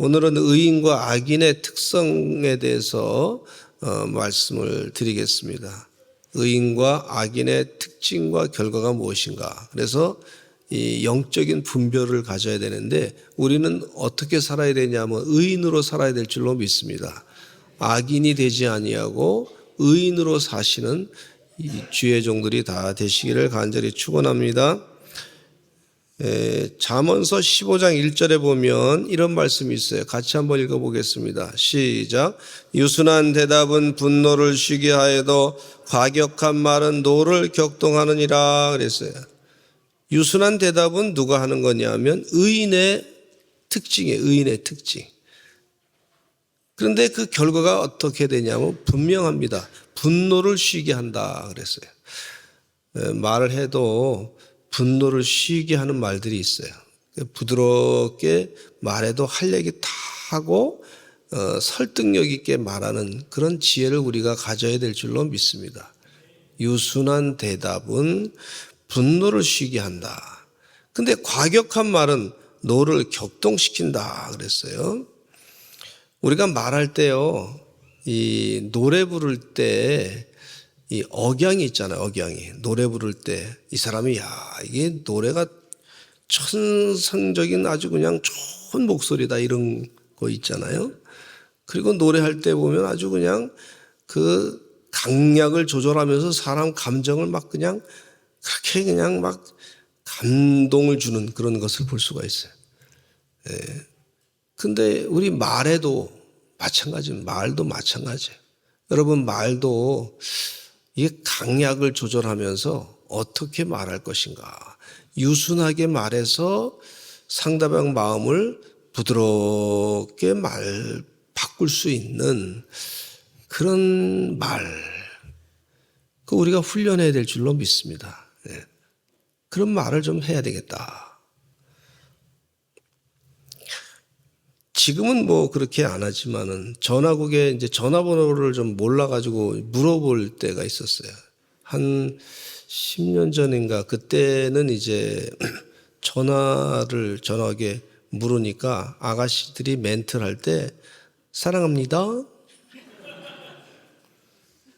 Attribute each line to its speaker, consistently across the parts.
Speaker 1: 오늘은 의인과 악인의 특성에 대해서 말씀을 드리겠습니다. 의인과 악인의 특징과 결과가 무엇인가. 그래서 이 영적인 분별을 가져야 되는데 우리는 어떻게 살아야 되냐면 의인으로 살아야 될 줄로 믿습니다. 악인이 되지 아니하고 의인으로 사시는 이 주의 종들이 다 되시기를 간절히 축원합니다. 잠언서 15장 1절에 보면 이런 말씀이 있어요. 같이 한번 읽어보겠습니다. 시작. 유순한 대답은 분노를 쉬게 하여도 과격한 말은 노를 격동하느니라 그랬어요. 유순한 대답은 누가 하는 거냐면 의인의 특징이에요. 의인의 특징. 그런데 그 결과가 어떻게 되냐면 분명합니다. 분노를 쉬게 한다 그랬어요. 말을 해도 분노를 쉬게 하는 말들이 있어요. 부드럽게 말해도 할 얘기 다 하고 설득력 있게 말하는 그런 지혜를 우리가 가져야 될 줄로 믿습니다. 유순한 대답은 분노를 쉬게 한다. 근데 과격한 말은 노를 격동시킨다 그랬어요. 우리가 말할 때요, 이 노래 부를 때 이 억양이 있잖아요. 억양이. 노래 부를 때 이 사람이 이게 노래가 천상적인 아주 그냥 좋은 목소리다 이런 거 있잖아요. 그리고 노래할 때 보면 아주 그냥 그 강약을 조절하면서 사람 감정을 막 그냥 그렇게 그냥 막 감동을 주는 그런 것을 볼 수가 있어요. 근데 우리 말에도 마찬가지예요. 말도 마찬가지예요. 여러분 말도 이게 강약을 조절하면서 어떻게 말할 것인가. 유순하게 말해서 상대방 마음을 부드럽게 바꿀 수 있는 그런 말. 그 우리가 훈련해야 될 줄로 믿습니다. 그런 말을 좀 해야 되겠다. 지금은 뭐 그렇게 안 하지만은 전화국에 이제 전화번호를 좀 몰라가지고 물어볼 때가 있었어요. 한 10년 전인가 그때는 이제 전화하게 물으니까 아가씨들이 멘트를 할 때 사랑합니다.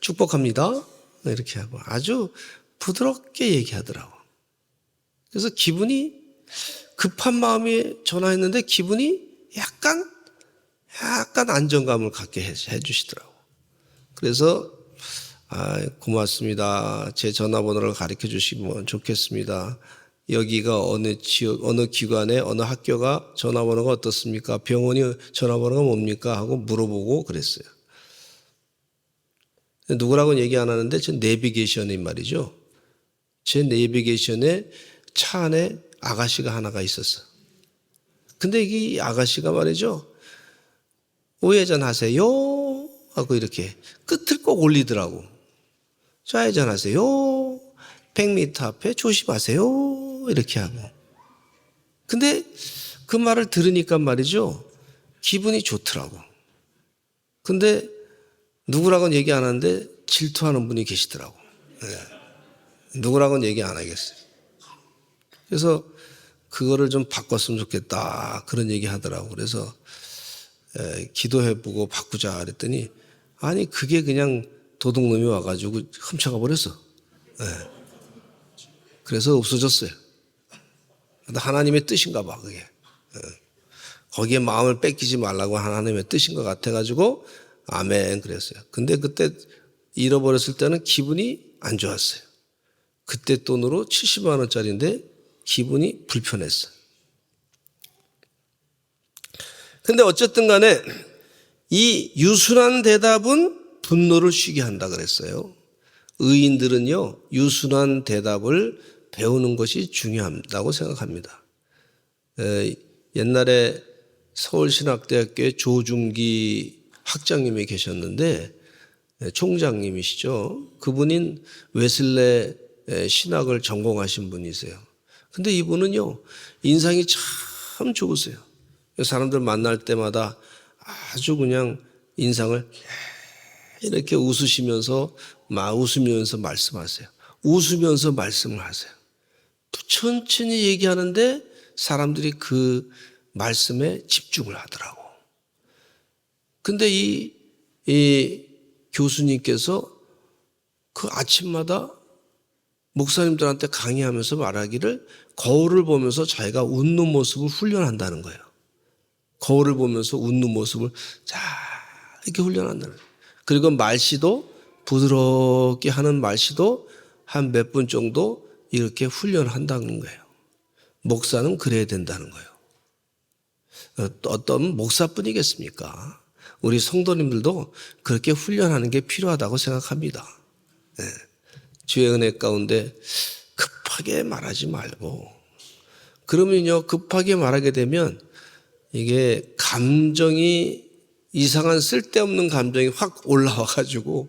Speaker 1: 축복합니다. 이렇게 하고 아주 부드럽게 얘기하더라고. 그래서 기분이 급한 마음에 전화했는데 기분이 약간 안정감을 갖게 해주시더라고. 그래서 고맙습니다. 제 전화번호를 가르쳐 주시면 좋겠습니다. 여기가 어느 지역, 어느 기관에, 어느 학교가 전화번호가 어떻습니까? 병원이 전화번호가 뭡니까? 하고 물어보고 그랬어요. 누구라고는 얘기 안 하는데 제 내비게이션이 말이죠. 제 내비게이션에 차 안에 아가씨가 하나가 있었어. 근데 이 아가씨가 말이죠. 우회전하세요 하고 이렇게 끝을 꼭 올리더라고. 좌회전하세요. 100m 앞에 조심하세요. 이렇게 하고. 근데 그 말을 들으니까 말이죠. 기분이 좋더라고. 근데 누구라고는 얘기 안 하는데 질투하는 분이 계시더라고. 누구라고는 얘기 안 하겠어요. 그래서 그거를 좀 바꿨으면 좋겠다. 그런 얘기 하더라고. 그래서 기도해보고 바꾸자 그랬더니 아니 그게 그냥 도둑놈이 와가지고 훔쳐가 버렸어. 그래서 없어졌어요. 하나님의 뜻인가 봐 그게. 거기에 마음을 뺏기지 말라고 하나님의 뜻인 것 같아가지고 아멘 그랬어요. 근데 그때 잃어버렸을 때는 기분이 안 좋았어요. 그때 돈으로 70만 원짜리인데 기분이 불편했어요. 근데 어쨌든 간에 이 유순한 대답은 분노를 쉬게 한다 그랬어요. 의인들은요, 유순한 대답을 배우는 것이 중요하다고 생각합니다. 옛날에 서울신학대학교에 조중기 학장님이 계셨는데 총장님이시죠. 그분인 웨슬레 신학을 전공하신 분이세요. 근데 이분은요, 인상이 참 좋으세요. 사람들 만날 때마다 아주 그냥 인상을 이렇게 웃으시면서 웃으면서 말씀하세요. 웃으면서 말씀을 하세요. 천천히 얘기하는데 사람들이 그 말씀에 집중을 하더라고. 근데 이 교수님께서 그 아침마다 목사님들한테 강의하면서 말하기를 거울을 보면서 자기가 웃는 모습을 훈련한다는 거예요. 거울을 보면서 웃는 모습을 자 이렇게 훈련한다는 거예요. 그리고 말씨도 부드럽게 하는 말씨도 한 몇 분 정도 이렇게 훈련한다는 거예요. 목사는 그래야 된다는 거예요. 어떤 목사뿐이겠습니까? 우리 성도님들도 그렇게 훈련하는 게 필요하다고 생각합니다. 네. 주의 은혜 가운데 급하게 말하지 말고, 그러면요 급하게 말하게 되면 이게 감정이 이상한 쓸데없는 감정이 확 올라와 가지고,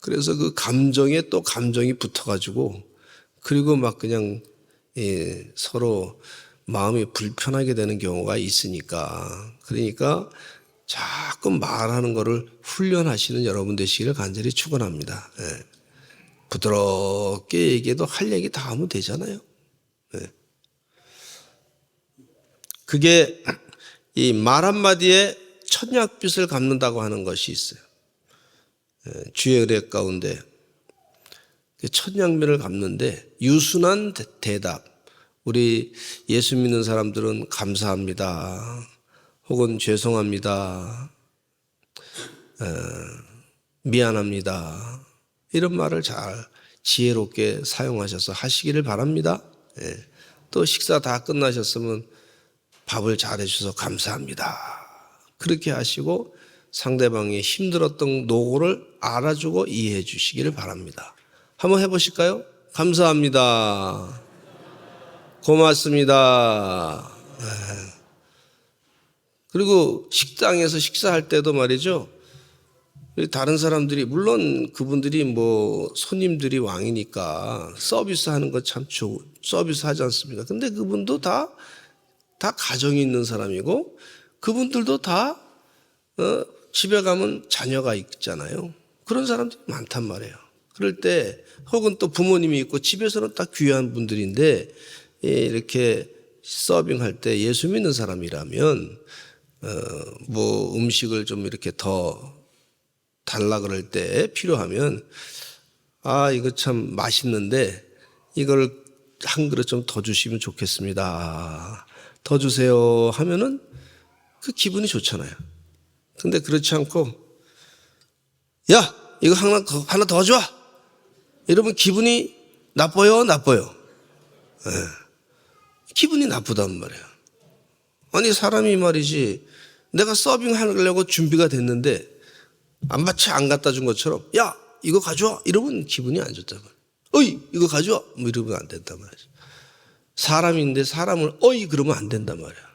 Speaker 1: 그래서 그 감정에 또 감정이 붙어 가지고, 그리고 막 그냥 서로 마음이 불편하게 되는 경우가 있으니까, 그러니까 자꾸 말하는 거를 훈련하시는 여러분 되시기를 간절히 축원합니다. 부드럽게 얘기해도 할 얘기 다 하면 되잖아요. 그게 이 말 한마디에 천냥빚을 갚는다고 하는 것이 있어요. 주의 은혜 가운데 천냥빚을 갚는데 유순한 대답. 우리 예수 믿는 사람들은 감사합니다, 혹은 죄송합니다, 미안합니다, 이런 말을 잘 지혜롭게 사용하셔서 하시기를 바랍니다. 또 식사 다 끝나셨으면 밥을 잘 해주셔서 감사합니다, 그렇게 하시고 상대방이 힘들었던 노고를 알아주고 이해해 주시기를 바랍니다. 한번 해보실까요? 감사합니다, 고맙습니다. 그리고 식당에서 식사할 때도 말이죠, 다른 사람들이, 물론 그분들이 뭐 손님들이 왕이니까 서비스 하는 거 참 서비스 하지 않습니까? 근데 그분도 다 가정이 있는 사람이고, 그분들도 다 집에 가면 자녀가 있잖아요. 그런 사람들이 많단 말이에요. 그럴 때, 혹은 또 부모님이 있고 집에서는 딱 귀한 분들인데 이렇게 서빙할 때 예수 믿는 사람이라면 뭐 음식을 좀 이렇게 더 달라 그럴 때 필요하면, 아 이거 참 맛있는데 이걸 한 그릇 좀 더 주시면 좋겠습니다, 더 주세요 하면은 그 기분이 좋잖아요. 근데 그렇지 않고, 야 이거 하나 더 줘, 이러면 기분이 나빠요. 기분이 나쁘단 말이에요. 아니 사람이 말이지, 내가 서빙하려고 준비가 됐는데 마치 안 갖다 준 것처럼 야 이거 가져와 이러면 기분이 안 좋단 말이에요. 어이 이거 가져와 뭐 이러면 안 된단 말이죠. 사람인데 사람을 어이 그러면 안 된단 말이야.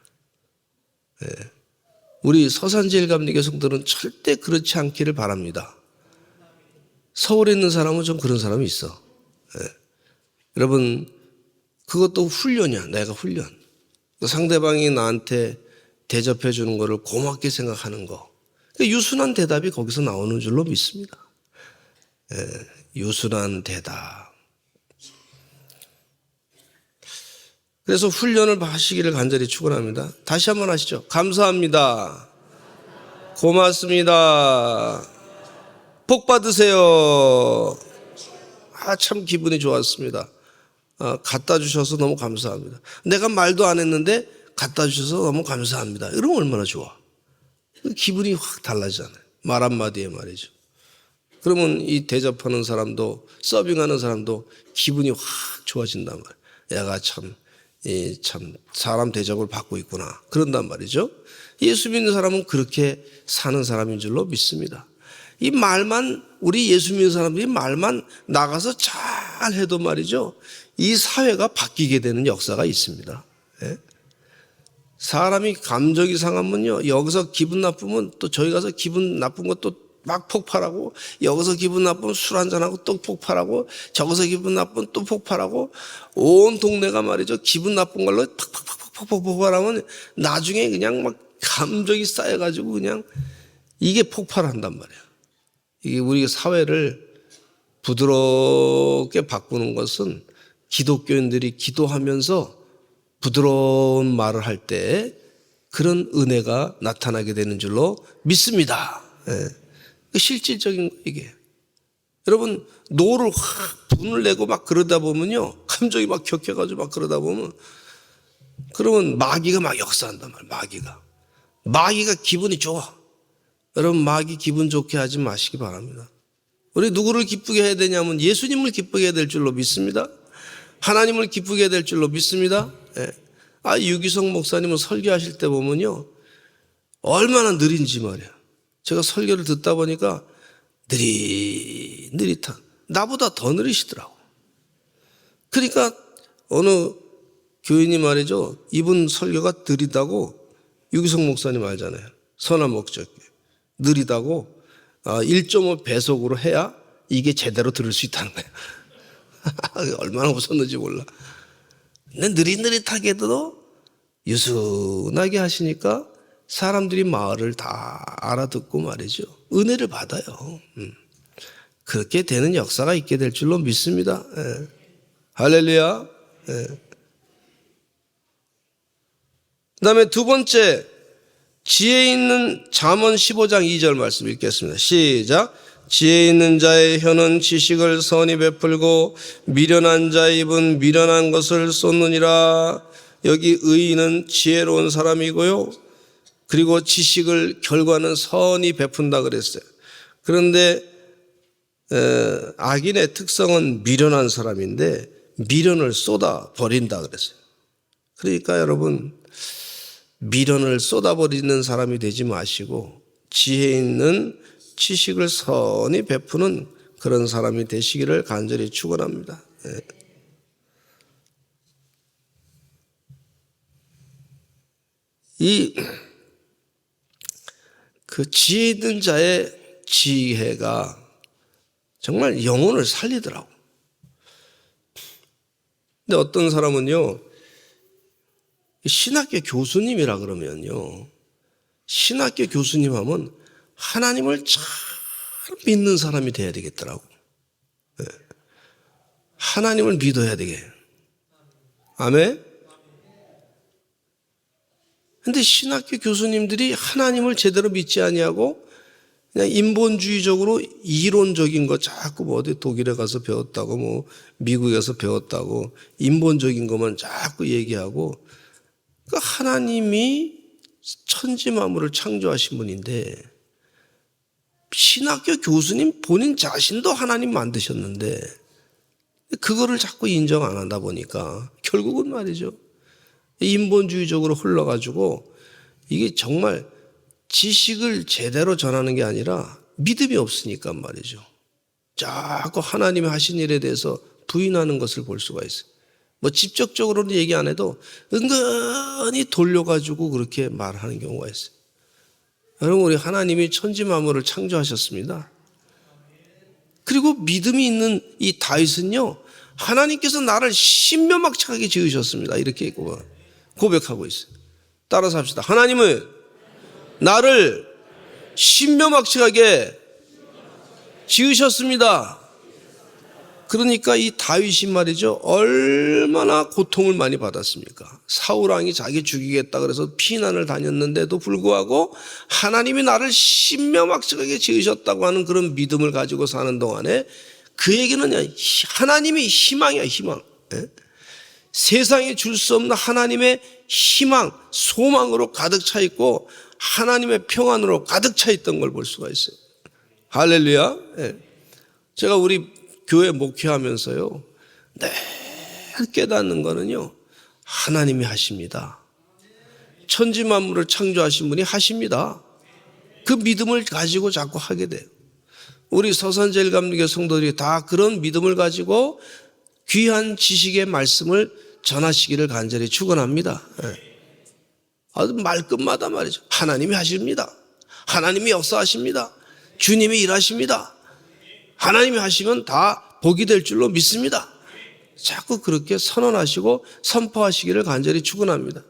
Speaker 1: 우리 서산제일감리교 성도는 절대 그렇지 않기를 바랍니다. 서울에 있는 사람은 좀 그런 사람이 있어. 여러분 그것도 훈련이야. 내가 훈련. 상대방이 나한테 대접해 주는 거를 고맙게 생각하는 거, 유순한 대답이 거기서 나오는 줄로 믿습니다. 유순한 대답. 그래서 훈련을 하시기를 간절히 축원합니다. 다시 한번 하시죠. 감사합니다, 고맙습니다, 복 받으세요. 참 기분이 좋았습니다. 갖다 주셔서 너무 감사합니다. 내가 말도 안 했는데 갖다 주셔서 너무 감사합니다. 이러면 얼마나 좋아. 기분이 확 달라지잖아요. 말 한마디에 말이죠. 그러면 이 대접하는 사람도 서빙하는 사람도 기분이 확 좋아진단 말이에요. 얘가 참 사람 대접을 받고 있구나, 그런단 말이죠. 예수 믿는 사람은 그렇게 사는 사람인 줄로 믿습니다. 이 말만, 우리 예수 믿는 사람들이 말만 나가서 잘 해도 말이죠, 이 사회가 바뀌게 되는 역사가 있습니다. 사람이 감정이 상하면요, 여기서 기분 나쁘면 또 저희 가서 기분 나쁜 것도 막 폭발하고, 여기서 기분 나쁘면 술 한잔하고 또 폭발하고, 저기서 기분 나쁘면 또 폭발하고, 온 동네가 말이죠 기분 나쁜 걸로 팍팍팍팍 폭발하면 나중에 그냥 막 감정이 쌓여가지고 그냥 이게 폭발한단 말이에요. 이게 우리 사회를 부드럽게 바꾸는 것은 기독교인들이 기도하면서 부드러운 말을 할 때 그런 은혜가 나타나게 되는 줄로 믿습니다. 예. 실질적인 거 이게. 여러분 노를 확 분을 내고 막 그러다 보면요, 감정이 막 격해가지고 막 그러다 보면, 그러면 마귀가 막 역사한단 말이에요. 마귀가 기분이 좋아. 여러분 마귀 기분 좋게 하지 마시기 바랍니다. 우리 누구를 기쁘게 해야 되냐면 예수님을 기쁘게 해야 될 줄로 믿습니다. 하나님을 기쁘게 해야 될 줄로 믿습니다. 예. 유기성 목사님은 설교하실 때 보면요, 얼마나 느린지 말이야. 제가 설교를 듣다 보니까 느릿한, 나보다 더 느리시더라고. 그러니까 어느 교인이 말이죠, 이분 설교가 느리다고, 유기성 목사님 알잖아요. 선한 목적 느리다고 1.5 배속으로 해야 이게 제대로 들을 수 있다는 거예요. 얼마나 웃었는지 몰라. 근데 느릿느릿하게도 유순하게 하시니까 사람들이 말을 다 알아듣고 말이죠, 은혜를 받아요. 그렇게 되는 역사가 있게 될 줄로 믿습니다. 예. 할렐루야. 예. 그 다음에 두 번째, 지혜 있는 잠언 15장 2절 말씀 읽겠습니다. 시작. 지혜 있는 자의 혀는 지식을 선히 베풀고 미련한 자의 입은 미련한 것을 쏟느니라. 여기 의인은 지혜로운 사람이고요, 그리고 지식을 결과는 선히 베푼다 그랬어요. 그런데 악인의 특성은 미련한 사람인데 미련을 쏟아 버린다 그랬어요. 그러니까 여러분 미련을 쏟아버리는 사람이 되지 마시고 지혜 있는 지식을 선히 베푸는 그런 사람이 되시기를 간절히 축원합니다. 그 지혜 있는 자의 지혜가 정말 영혼을 살리더라고. 근데 어떤 사람은요, 신학교 교수님이라 그러면요, 신학교 교수님 하면 하나님을 잘 믿는 사람이 돼야 되겠더라고. 하나님을 믿어야 되게. 아멘? 근데 신학교 교수님들이 하나님을 제대로 믿지 아니하고 그냥 인본주의적으로 이론적인 거 자꾸 뭐 어디 독일에 가서 배웠다고, 뭐 미국에서 배웠다고 인본적인 것만 자꾸 얘기하고, 그 하나님이 천지 만물을 창조하신 분인데 신학교 교수님 본인 자신도 하나님 만드셨는데 그거를 자꾸 인정 안 하다 보니까 결국은 말이죠, 인본주의적으로 흘러가지고 이게 정말 지식을 제대로 전하는 게 아니라 믿음이 없으니까 말이죠, 자꾸 하나님이 하신 일에 대해서 부인하는 것을 볼 수가 있어요. 뭐 직접적으로는 얘기 안 해도 은근히 돌려가지고 그렇게 말하는 경우가 있어요. 여러분 우리 하나님이 천지 만물을 창조하셨습니다. 그리고 믿음이 있는 이 다윗은요, 하나님께서 나를 신묘막측하게 지으셨습니다. 이렇게 고백하고 있어요. 따라서 합시다. 하나님은 나를 신묘막측하게 지으셨습니다. 그러니까 이 다윗이 말이죠, 얼마나 고통을 많이 받았습니까? 사울왕이 자기 죽이겠다 그래서 피난을 다녔는데도 불구하고 하나님이 나를 신묘막측하게 지으셨다고 하는 그런 믿음을 가지고 사는 동안에 그에게는 하나님이 희망이야, 희망. 세상에 줄 수 없는 하나님의 희망, 소망으로 가득 차 있고 하나님의 평안으로 가득 차 있던 걸 볼 수가 있어요. 할렐루야. 제가 우리 교회 목회하면서요, 늘 깨닫는 거는요, 하나님이 하십니다. 천지 만물을 창조하신 분이 하십니다. 그 믿음을 가지고 자꾸 하게 돼요. 우리 서산제일감리교 성도들이 다 그런 믿음을 가지고 귀한 지식의 말씀을 전하시기를 간절히 축원합니다. 아주 말끝마다 말이죠, 하나님이 하십니다. 하나님이 역사하십니다. 주님이 일하십니다. 하나님이 하시면 다 복이 될 줄로 믿습니다. 자꾸 그렇게 선언하시고 선포하시기를 간절히 축원합니다.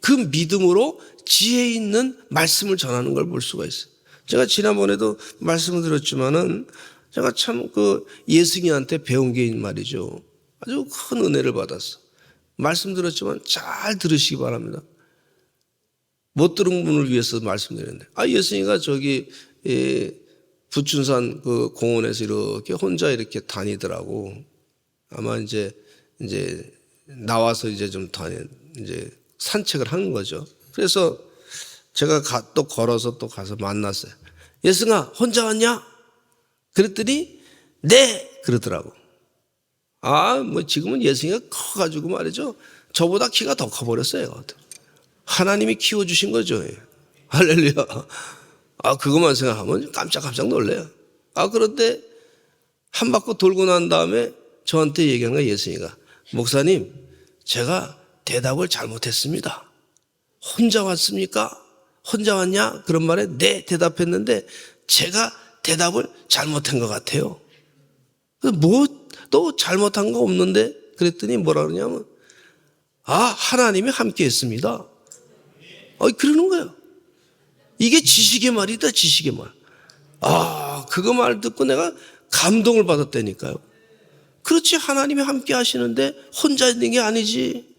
Speaker 1: 그 믿음으로 지혜 있는 말씀을 전하는 걸 볼 수가 있어요. 제가 지난번에도 말씀을 드렸지만은 제가 참 그 예승이한테 배운 게 말이죠, 아주 큰 은혜를 받았어. 말씀드렸지만 잘 들으시기 바랍니다. 못 들은 분을 위해서 말씀드렸는데, 예수님가 저기 부춘산 그 공원에서 이렇게 혼자 이렇게 다니더라고. 아마 이제 나와서 이제 좀 이제 산책을 하는 거죠. 그래서 제가 또 걸어서 또 가서 만났어요. 예승아, 혼자 왔냐? 그랬더니 네 그러더라고. 뭐 지금은 예승이가 커가지고 말이죠. 저보다 키가 더 커버렸어요. 하나님이 키워주신 거죠. 할렐루야. 그것만 생각하면 깜짝깜짝 놀래요. 그런데 한 바퀴 돌고 난 다음에 저한테 얘기한 거예요, 예승이가. 목사님, 제가 대답을 잘못했습니다. 혼자 왔습니까? 혼자 왔냐? 그런 말에 네 대답했는데 제가 대답을 잘못한 것 같아요. 뭐 또 잘못한 거 없는데? 그랬더니 뭐라 그러냐면 하나님이 함께 했습니다. 그러는 거예요. 이게 지식의 말이다, 지식의 말. 그거 말 듣고 내가 감동을 받았다니까요. 그렇지, 하나님이 함께 하시는데 혼자 있는 게 아니지.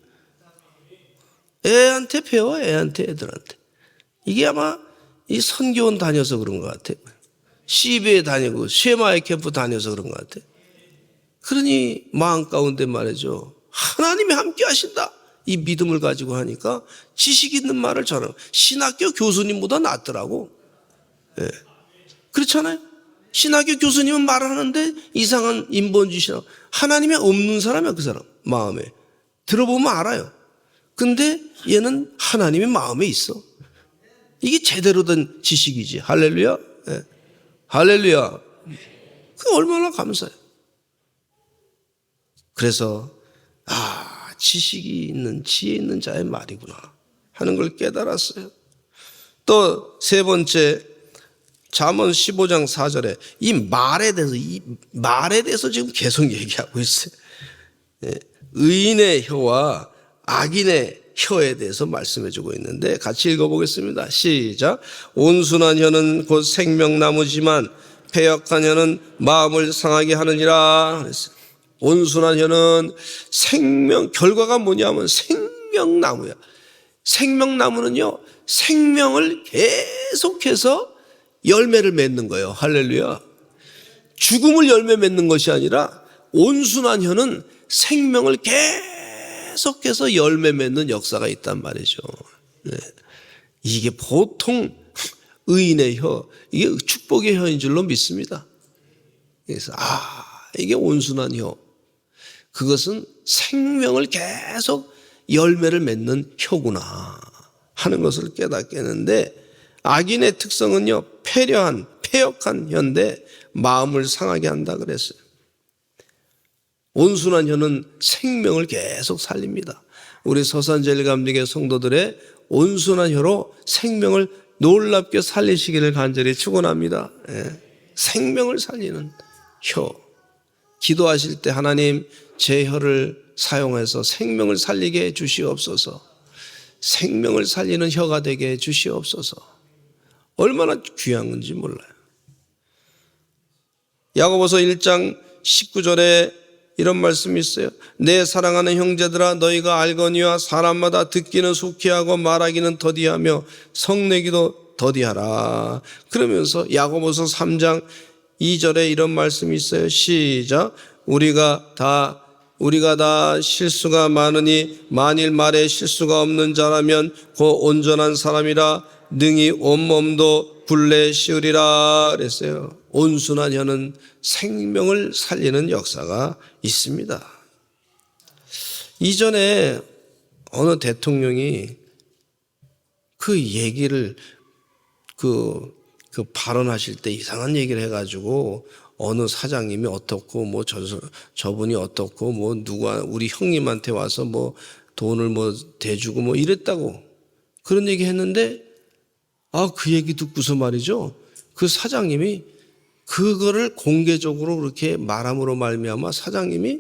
Speaker 1: 애한테 배워, 애들한테. 이게 아마 이 선교원 다녀서 그런 것 같아요. 시베에 다니고 쉐마의 캠프 다녀서 그런 것 같아요. 그러니 마음 가운데 말이죠. 하나님이 함께 하신다. 이 믿음을 가지고 하니까 지식 있는 말을 저는 신학교 교수님보다 낫더라고. 그렇잖아요. 신학교 교수님은 말을 하는데 이상한 인본주의라고. 하나님이 없는 사람이야, 그 사람. 마음에. 들어보면 알아요. 근데 얘는 하나님의 마음에 있어. 이게 제대로 된 지식이지. 할렐루야. 할렐루야. 그게 얼마나 감사해요. 그래서 지식이 있는, 지혜 있는 자의 말이구나 하는 걸 깨달았어요. 또 세 번째, 잠언 15장 4절에 이 말에 대해서 지금 계속 얘기하고 있어요. 의인의 혀와 악인의 혀에 대해서 말씀해주고 있는데 같이 읽어보겠습니다. 시작. 온순한 혀는 곧 생명나무지만 패역한 혀는 마음을 상하게 하느니라 그랬어요. 온순한 혀는 결과가 뭐냐면 생명나무야. 생명나무는요, 생명을 계속해서 열매를 맺는 거예요. 할렐루야. 죽음을 열매 맺는 것이 아니라 온순한 혀는 생명을 계속해서 열매 맺는 역사가 있단 말이죠. 이게 보통 의인의 혀, 이게 축복의 혀인 줄로 믿습니다. 그래서 이게 온순한 혀. 그것은 생명을 계속 열매를 맺는 혀구나 하는 것을 깨닫겠는데, 악인의 특성은요, 패역한 혀인데 마음을 상하게 한다 그랬어요. 온순한 혀는 생명을 계속 살립니다. 우리 서산제일감리교 성도들의 온순한 혀로 생명을 놀랍게 살리시기를 간절히 축원합니다. 생명을 살리는 혀. 기도하실 때 하나님, 제 혀를 사용해서 생명을 살리게 해 주시옵소서. 생명을 살리는 혀가 되게 해 주시옵소서. 얼마나 귀한 건지 몰라요. 야고보서 1장 19절에 이런 말씀이 있어요. 내 사랑하는 형제들아, 너희가 알거니와 사람마다 듣기는 속히 하고 말하기는 더디하며 성내기도 더디하라. 그러면서 야고보서 3장 2절에 이런 말씀이 있어요. 시작. 우리가 다 실수가 많으니 만일 말에 실수가 없는 자라면 곧 온전한 사람이라 능히 온몸도 굴레 씌우리라 그랬어요. 온순한 혀는 생명을 살리는 역사가 있습니다. 이전에 어느 대통령이 그 얘기를 그 발언하실 때 이상한 얘기를 해가지고 어느 사장님이 어떻고 뭐 저분이 어떻고 뭐 누가 우리 형님한테 와서 뭐 돈을 뭐 대주고 뭐 이랬다고 그런 얘기 했는데 그 얘기 듣고서 말이죠. 그 사장님이 그거를 공개적으로 그렇게 말함으로 말미암아 사장님이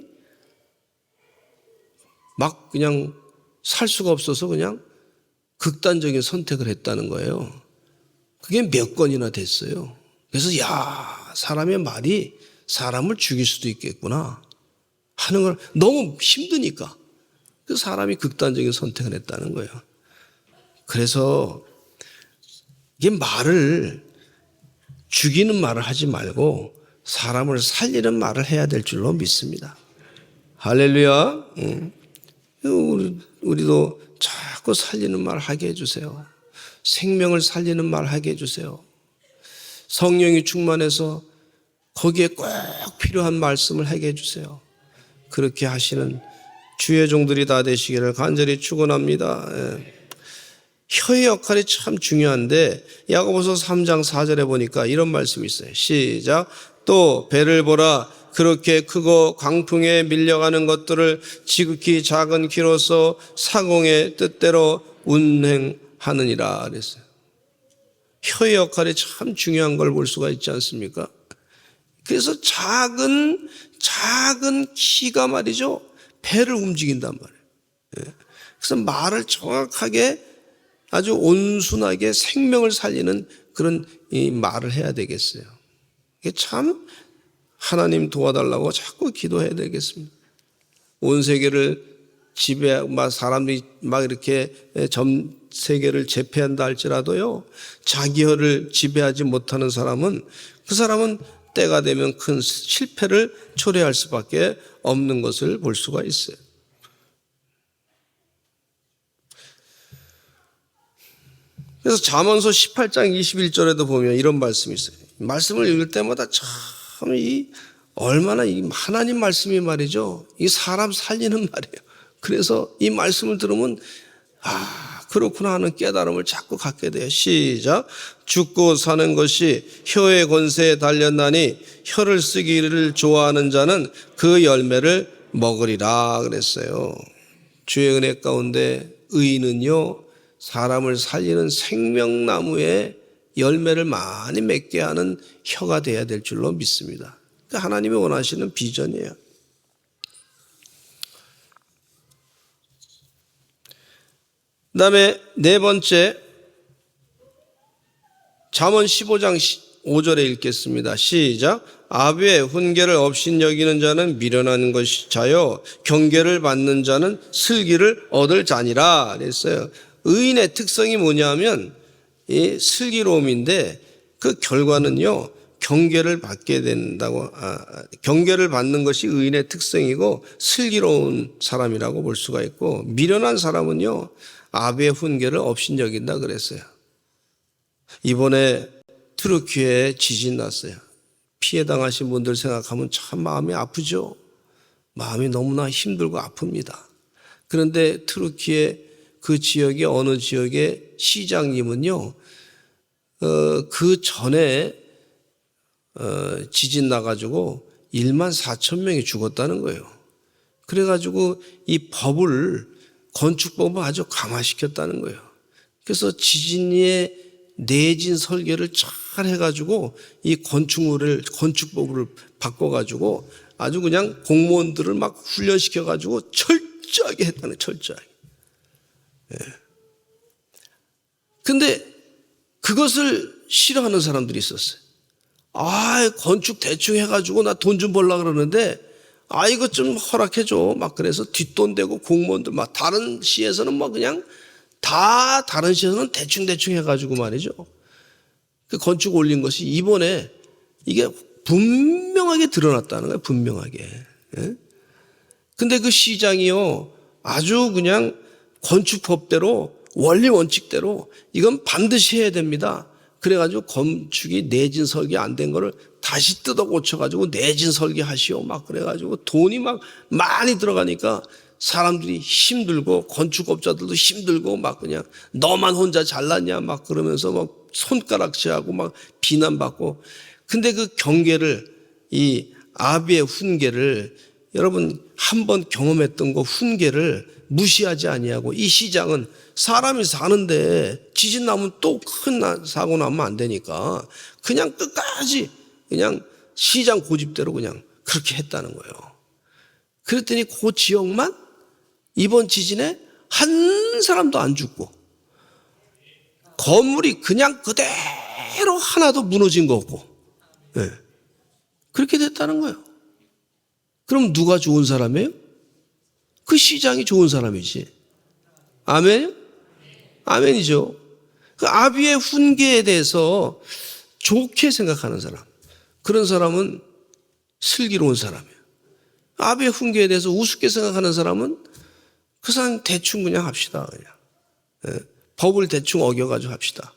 Speaker 1: 막 그냥 살 수가 없어서 그냥 극단적인 선택을 했다는 거예요. 그게 몇 건이나 됐어요. 그래서 사람의 말이 사람을 죽일 수도 있겠구나 하는 걸 너무 힘드니까 그 사람이 극단적인 선택을 했다는 거예요. 그래서 이게 말을 죽이는 말을 하지 말고 사람을 살리는 말을 해야 될 줄로 믿습니다. 할렐루야. 우리도 자꾸 살리는 말 하게 해주세요. 생명을 살리는 말 하게 해주세요. 성령이 충만해서 거기에 꼭 필요한 말씀을 하게 해주세요. 그렇게 하시는 주의 종들이 다 되시기를 간절히 축원합니다. 혀의 역할이 참 중요한데 야고보서 3장 4절에 보니까 이런 말씀이 있어요. 시작. 또 배를 보라. 그렇게 크고 광풍에 밀려가는 것들을 지극히 작은 키로서 사공의 뜻대로 운행하느니라 그랬어요. 혀의 역할이 참 중요한 걸 볼 수가 있지 않습니까? 그래서 작은 키가 말이죠. 배를 움직인단 말이에요. 그래서 말을 정확하게 아주 온순하게 생명을 살리는 그런 이 말을 해야 되겠어요. 이게 참 하나님 도와달라고 자꾸 기도해야 되겠습니다. 온 세계를 사람들이 막 이렇게 전 세계를 제패한다 할지라도요, 자기 혀를 지배하지 못하는 사람은 그 사람은 때가 되면 큰 실패를 초래할 수밖에 없는 것을 볼 수가 있어요. 그래서 잠언서 18장 21절에도 보면 이런 말씀이 있어요. 말씀을 읽을 때마다 참 얼마나 이 하나님 말씀이 말이죠. 이 사람 살리는 말이에요. 그래서 이 말씀을 들으면 그렇구나 하는 깨달음을 자꾸 갖게 돼요. 시작. 죽고 사는 것이 혀의 권세에 달렸나니 혀를 쓰기를 좋아하는 자는 그 열매를 먹으리라 그랬어요. 주의 은혜 가운데 의인은요, 사람을 살리는 생명나무의 열매를 많이 맺게 하는 혀가 돼야 될 줄로 믿습니다. 그러니까 하나님이 원하시는 비전이에요. 그 다음에 네 번째, 잠언 15장 5절에 읽겠습니다. 시작. 아비의 훈계를 업신여기는 자는 미련한 것이자요 경계를 받는 자는 슬기를 얻을 자니라 그랬어요. 의인의 특성이 뭐냐면 이 슬기로움인데 그 결과는요 경계를 받게 된다고, 경계를 받는 것이 의인의 특성이고 슬기로운 사람이라고 볼 수가 있고, 미련한 사람은요 아비의 훈계를 업신여긴다 그랬어요. 이번에 트루키에 지진 났어요. 피해 당하신 분들 생각하면 참 마음이 아프죠. 마음이 너무나 힘들고 아픕니다. 그런데 트루키의 그 지역의 어느 지역의 시장님은요, 그 전에 지진 나가지고 1만 4천 명이 죽었다는 거예요. 그래가지고 이 건축법을 아주 강화시켰다는 거예요. 그래서 지진의 내진 설계를 잘 해가지고 이 건축법을 바꿔가지고 아주 그냥 공무원들을 막 훈련시켜가지고 철저하게 했다는 거예요. 철저하게. 근데 그것을 싫어하는 사람들이 있었어요. 건축 대충 해가지고 나 돈 좀 벌려고 그러는데 이것 좀 허락해줘. 막 그래서 뒷돈 대고 공무원들 막 다른 시에서는 뭐 그냥 다른 시에서는 대충 해가지고 말이죠. 그 건축 올린 것이 이번에 이게 분명하게 드러났다는 거예요. 분명하게. 근데 그 시장이요 아주 그냥 건축법대로 원리 원칙대로 이건 반드시 해야 됩니다. 그래가지고 건축이 내진 설계 안 된 거를 다시 뜯어 고쳐가지고 내진 설계하시오. 막 그래가지고 돈이 막 많이 들어가니까 사람들이 힘들고 건축업자들도 힘들고 막 그냥 너만 혼자 잘났냐 막 그러면서 막 손가락질하고 막 비난받고. 근데 그 경계를, 이 아비의 훈계를 여러분 한번 경험했던 거 훈계를 무시하지 아니하고, 이 시장은 사람이 사는데 지진 나면 또 큰 사고 나면 안 되니까 그냥 끝까지 그냥 시장 고집대로 그냥 그렇게 했다는 거예요. 그랬더니 그 지역만 이번 지진에 한 사람도 안 죽고 건물이 그냥 그대로 하나도 무너진 거 없고, 그렇게 됐다는 거예요. 그럼 누가 좋은 사람이에요? 그 시장이 좋은 사람이지. 아멘? 아멘이죠. 그 아비의 훈계에 대해서 좋게 생각하는 사람, 그런 사람은 슬기로운 사람이에요. 아비의 훈계에 대해서 우습게 생각하는 사람은 그 사람 대충 그냥 합시다. 그냥. 법을 대충 어겨가지고 합시다.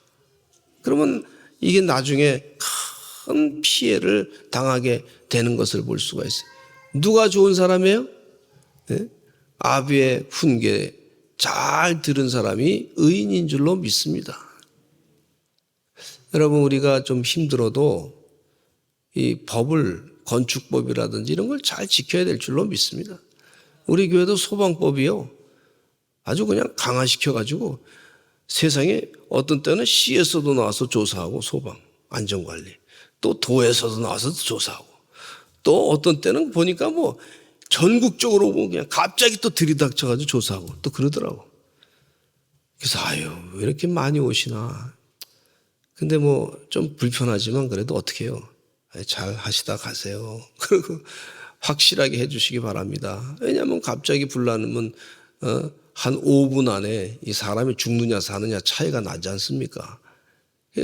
Speaker 1: 그러면 이게 나중에 큰 피해를 당하게 되는 것을 볼 수가 있어요. 누가 좋은 사람이에요? 아비의 훈계 잘 들은 사람이 의인인 줄로 믿습니다. 여러분, 우리가 좀 힘들어도 이 법을, 건축법이라든지 이런 걸 잘 지켜야 될 줄로 믿습니다. 우리 교회도 소방법이요, 아주 그냥 강화시켜가지고 세상에 어떤 때는 시에서도 나와서 조사하고, 소방, 안전관리, 또 도에서도 나와서 조사하고, 또 어떤 때는 보니까 뭐 전국적으로 뭐 그냥 갑자기 또 들이닥쳐가지고 조사하고 또 그러더라고. 그래서 아유, 왜 이렇게 많이 오시나. 근데 뭐 좀 불편하지만 그래도 어떻게 해요? 잘 하시다 가세요. 그리고 확실하게 해주시기 바랍니다. 왜냐하면 갑자기 불나면 한 5분 안에 이 사람이 죽느냐 사느냐 차이가 나지 않습니까?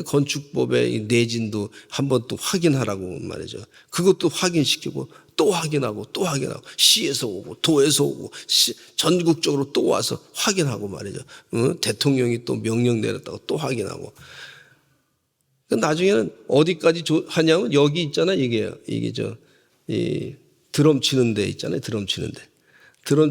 Speaker 1: 건축법의 내진도 한번 또 확인하라고 말이죠. 그것도 확인시키고 또 확인하고 또 확인하고, 시에서 오고 도에서 오고 전국적으로 또 와서 확인하고 말이죠. 대통령이 또 명령 내렸다고 또 확인하고. 나중에는 어디까지 하냐면 여기 있잖아요. 이게 이 드럼 치는 데 있잖아요. 드럼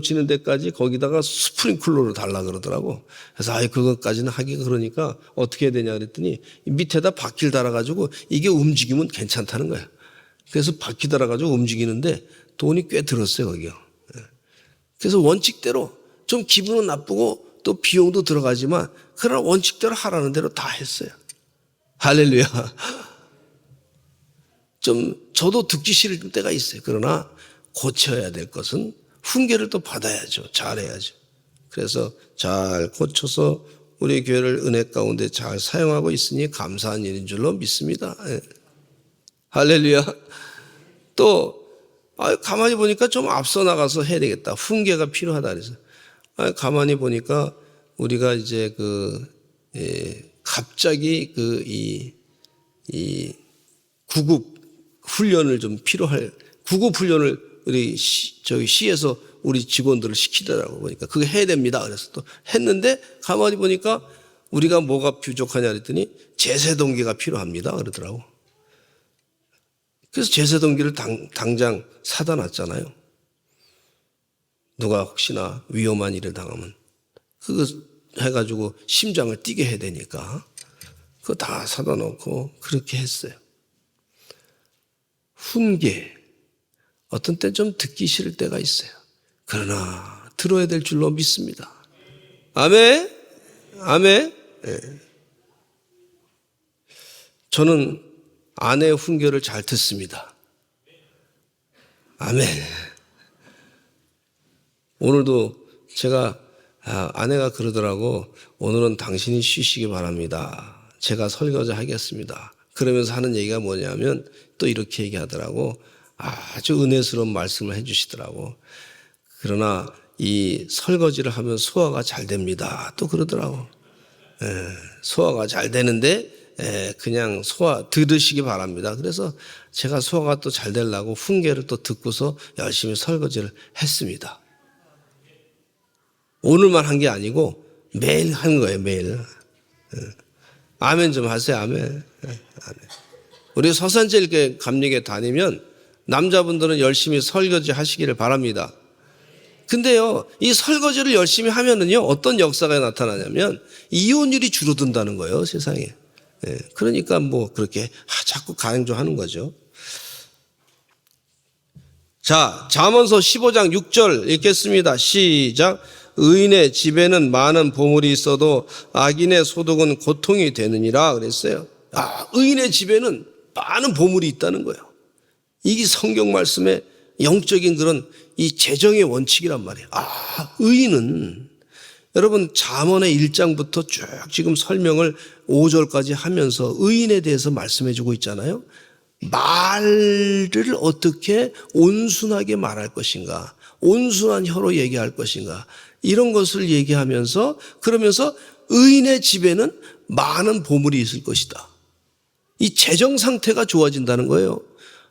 Speaker 1: 치는 데까지 거기다가 스프링클러를 달라 그러더라고. 그래서 그것까지는 하기가 그러니까 어떻게 해야 되냐 그랬더니 밑에다 바퀴를 달아가지고 이게 움직이면 괜찮다는 거야. 그래서 바퀴 달아가지고 움직이는데 돈이 꽤 들었어요, 거기요. 그래서 원칙대로 좀 기분은 나쁘고 또 비용도 들어가지만 그러나 원칙대로 하라는 대로 다 했어요. 할렐루야. 좀 저도 듣기 싫을 때가 있어요. 그러나 고쳐야 될 것은 훈계를 또 받아야죠. 잘해야죠. 그래서 잘 고쳐서 우리 교회를 은혜 가운데 잘 사용하고 있으니 감사한 일인 줄로 믿습니다. 할렐루야. 또 가만히 보니까 좀 앞서 나가서 해야 되겠다. 훈계가 필요하다 그래서 가만히 보니까 우리가 이제 갑자기 이 구급 훈련을 좀 필요할 구급 훈련을 우리 저기 시에서 우리 직원들을 시키더라고. 보니까 그거 해야 됩니다. 그래서 또 했는데 가만히 보니까 우리가 뭐가 부족하냐 그랬더니 제세동기가 필요합니다. 그러더라고. 그래서 제세동기를 당장 사다 놨잖아요. 누가 혹시나 위험한 일을 당하면 그거 해가지고 심장을 뛰게 해야 되니까 그거 다 사다 놓고 그렇게 했어요. 훈계. 어떤 때 좀 듣기 싫을 때가 있어요. 그러나 들어야 될 줄로 믿습니다. 아멘? 아멘? 네. 저는 아내의 훈계를 잘 듣습니다. 아멘. 오늘도 제가 아내가 그러더라고. 오늘은 당신이 쉬시기 바랍니다. 제가 설거지 하겠습니다. 그러면서 하는 얘기가 뭐냐면 또 이렇게 얘기하더라고. 아주 은혜스러운 말씀을 해주시더라고. 그러나 이 설거지를 하면 소화가 잘 됩니다. 또 그러더라고. 소화가 잘 되는데 그냥 소화 들으시기 바랍니다. 그래서 제가 소화가 또 잘 되려고 훈계를 또 듣고서 열심히 설거지를 했습니다. 오늘만 한 게 아니고 매일 한 거예요. 매일. 아멘 좀 하세요. 아멘. 아멘. 우리 서산제일교회 감리교회 다니면 남자분들은 열심히 설거지 하시기를 바랍니다. 근데요, 이 설거지를 열심히 하면은요, 어떤 역사가 나타나냐면 이혼율이 줄어든다는 거예요, 세상에. 그러니까 뭐 그렇게 자꾸 강조하는 거죠. 자, 잠언서 15장 6절 읽겠습니다. 시작. 의인의 집에는 많은 보물이 있어도 악인의 소득은 고통이 되느니라 그랬어요. 의인의 집에는 많은 보물이 있다는 거예요. 이게 성경 말씀의 영적인 그런 이 재정의 원칙이란 말이에요. 의인은 여러분 잠언의 1장부터 쭉 지금 설명을 5절까지 하면서 의인에 대해서 말씀해 주고 있잖아요. 말을 어떻게 온순하게 말할 것인가, 온순한 혀로 얘기할 것인가, 이런 것을 얘기하면서 그러면서 의인의 집에는 많은 보물이 있을 것이다. 이 재정 상태가 좋아진다는 거예요.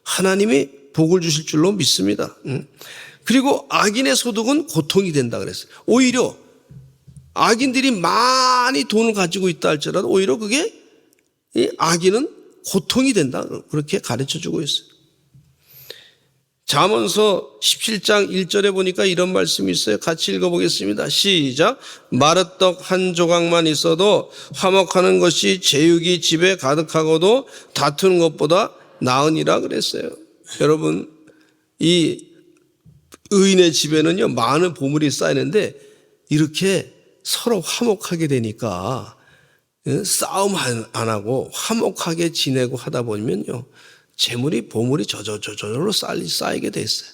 Speaker 1: 하나님이 복을 주실 줄로 믿습니다. 그리고 악인의 소득은 고통이 된다 그랬어요. 오히려 악인들이 많이 돈을 가지고 있다 할지라도 오히려 그게 이 악인은 고통이 된다. 그렇게 가르쳐 주고 있어요. 잠언서 17장 1절에 보니까 이런 말씀이 있어요. 같이 읽어보겠습니다. 시작. 마릇떡 한 조각만 있어도 화목하는 것이 제육이 집에 가득하고도 다투는 것보다 나으니라 그랬어요. 여러분, 이 의인의 집에는요 많은 보물이 쌓이는데 이렇게 서로 화목하게 되니까 싸움 안 하고 화목하게 지내고 하다 보면요 재물이 보물이 저절로 쌓이게 돼 있어요.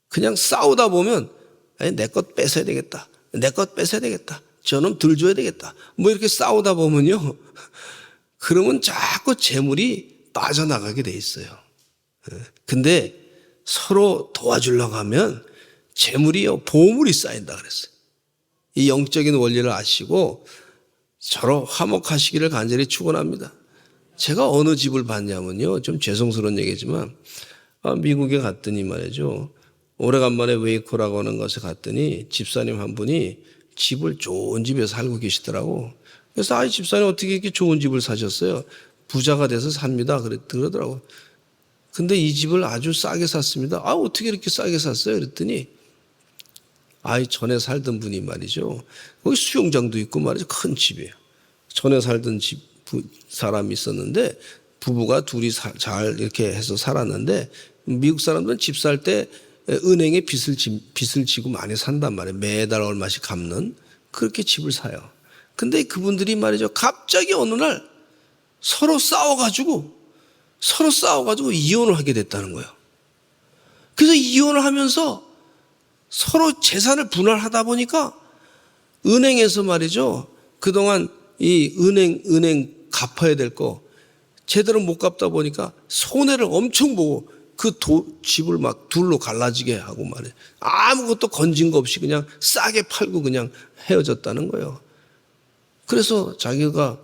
Speaker 1: 그냥 싸우다 보면 내 것 뺏어야 되겠다. 내 것 뺏어야 되겠다. 저놈 들 줘야 되겠다. 뭐 이렇게 싸우다 보면요. 그러면 자꾸 재물이 빠져나가게 돼 있어요. 근데 서로 도와주려고 하면 재물이요 보물이 쌓인다 그랬어요. 이 영적인 원리를 아시고 서로 화목하시기를 간절히 축원합니다. 제가 어느 집을 봤냐면요. 좀 죄송스러운 얘기지만 미국에 갔더니 말이죠. 오래간만에 웨이코라고 하는 곳에 갔더니 집사님 한 분이 집을 좋은 집에 살고 계시더라고. 그래서 집사님 어떻게 이렇게 좋은 집을 사셨어요? 부자가 돼서 삽니다. 그러더라고. 근데 이 집을 아주 싸게 샀습니다. 어떻게 이렇게 싸게 샀어요? 그랬더니 전에 살던 분이 말이죠. 거기 수영장도 있고 말이죠. 큰 집이에요. 전에 살던 사람이 있었는데 부부가 둘이 잘 이렇게 해서 살았는데 미국 사람들은 집 살 때 은행에 빚을 지고 많이 산단 말이에요. 매달 얼마씩 갚는 그렇게 집을 사요. 근데 그분들이 말이죠. 갑자기 어느 날 서로 싸워가지고 이혼을 하게 됐다는 거예요. 그래서 이혼을 하면서 서로 재산을 분할하다 보니까 은행에서 말이죠. 그동안 이 은행 갚아야 될 거 제대로 못 갚다 보니까 손해를 엄청 보고 그 집을 막 둘로 갈라지게 하고 말이에요. 아무것도 건진 거 없이 그냥 싸게 팔고 그냥 헤어졌다는 거예요. 그래서 자기가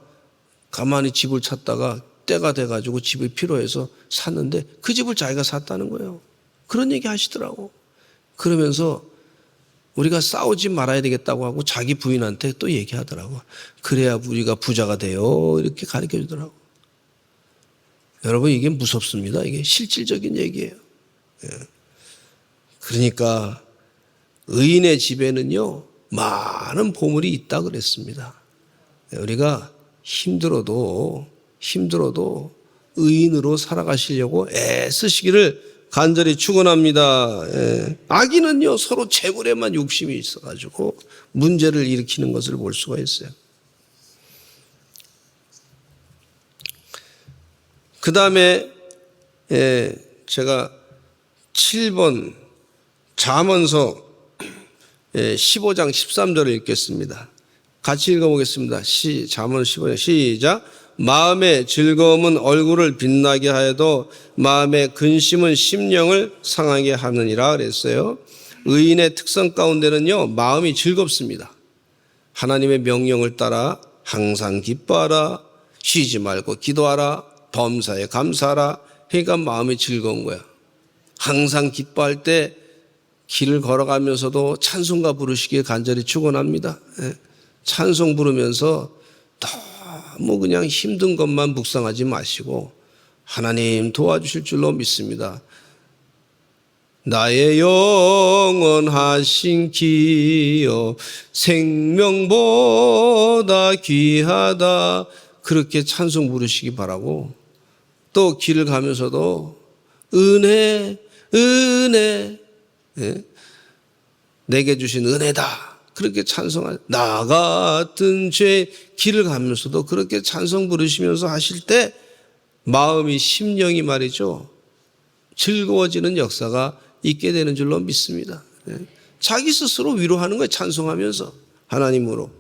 Speaker 1: 가만히 집을 찾다가 때가 돼가지고 집이 필요해서 샀는데 그 집을 자기가 샀다는 거예요. 그런 얘기 하시더라고. 그러면서 우리가 싸우지 말아야 되겠다고 하고 자기 부인한테 또 얘기하더라고. 그래야 우리가 부자가 돼요. 이렇게 가르쳐 주더라고. 여러분 이게 무섭습니다. 이게 실질적인 얘기예요. 그러니까 의인의 집에는요 많은 보물이 있다 그랬습니다. 우리가 힘들어도 의인으로 살아가시려고 애쓰시기를 간절히 축원합니다. 악인은요 서로 재물에만 욕심이 있어가지고 문제를 일으키는 것을 볼 수가 있어요. 그 다음에 제가 7번 잠언서 15장 13절을 읽겠습니다. 같이 읽어보겠습니다. 잠언 15장 시작. 마음의 즐거움은 얼굴을 빛나게 하여도 마음의 근심은 심령을 상하게 하느니라 그랬어요. 의인의 특성 가운데는요 마음이 즐겁습니다. 하나님의 명령을 따라 항상 기뻐하라, 쉬지 말고 기도하라, 범사에 감사하라. 그러니까 마음이 즐거운 거야. 항상 기뻐할 때 길을 걸어가면서도 찬송가 부르시길 간절히 축원합니다. 찬송 부르면서 너무 그냥 힘든 것만 묵상하지 마시고 하나님 도와주실 줄로 믿습니다. 나의 영원하신 기여 생명보다 귀하다. 그렇게 찬송 부르시기 바라고 또 길을 가면서도 은혜 내게 주신 은혜다. 그렇게 찬송할 나 같은 죄 길을 가면서도 그렇게 찬송 부르시면서 하실 때 마음이 심령이 말이죠. 즐거워지는 역사가 있게 되는 줄로 믿습니다. 자기 스스로 위로하는 거예요. 찬송하면서 하나님으로.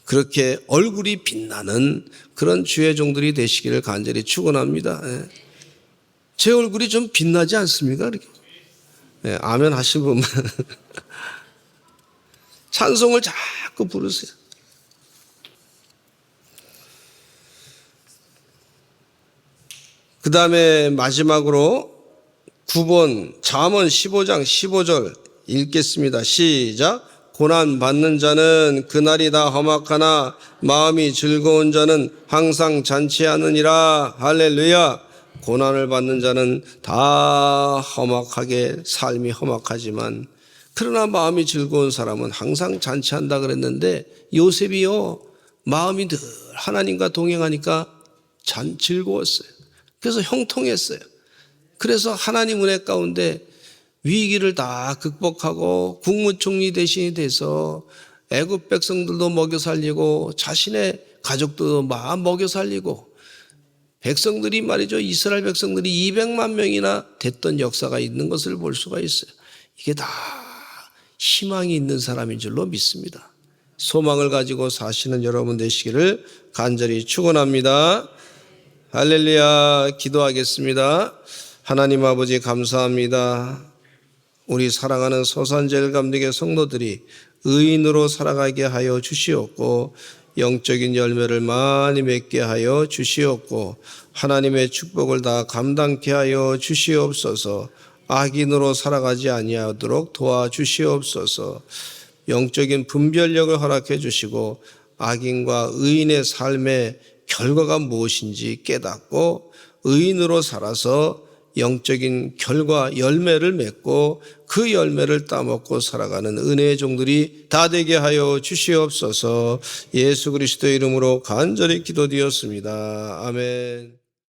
Speaker 1: 그렇게 얼굴이 빛나는 그런 주의 종들이 되시기를 간절히 축원합니다. 제 얼굴이 좀 빛나지 않습니까? 이렇게. 아멘 하시면 찬송을 자꾸 부르세요. 그 다음에 마지막으로 9번 잠언 15장 15절 읽겠습니다. 시작. 고난 받는 자는 그날이 다 험악하나 마음이 즐거운 자는 항상 잔치하느니라. 할렐루야. 고난을 받는 자는 다 험악하게 삶이 험악하지만 그러나 마음이 즐거운 사람은 항상 잔치한다 그랬는데 요셉이요 마음이 늘 하나님과 동행하니까 즐거웠어요. 그래서 형통했어요. 그래서 하나님 은혜 가운데 위기를 다 극복하고 국무총리 대신이 돼서 애굽 백성들도 먹여 살리고 자신의 가족도 막 먹여 살리고 백성들이 말이죠. 이스라엘 백성들이 200만 명이나 됐던 역사가 있는 것을 볼 수가 있어요. 이게 다 희망이 있는 사람인 줄로 믿습니다. 소망을 가지고 사시는 여러분 되시기를 간절히 축원합니다. 할렐루야. 기도하겠습니다. 하나님 아버지 감사합니다. 우리 사랑하는 서산제일감독의 성도들이 의인으로 살아가게 하여 주시옵고 영적인 열매를 많이 맺게 하여 주시옵고 하나님의 축복을 다 감당케 하여 주시옵소서. 악인으로 살아가지 아니하도록 도와주시옵소서. 영적인 분별력을 허락해 주시고 악인과 의인의 삶의 결과가 무엇인지 깨닫고 의인으로 살아서 영적인 결과 열매를 맺고 그 열매를 따먹고 살아가는 은혜의 종들이 다 되게 하여 주시옵소서. 예수 그리스도의 이름으로 간절히 기도드렸습니다. 아멘.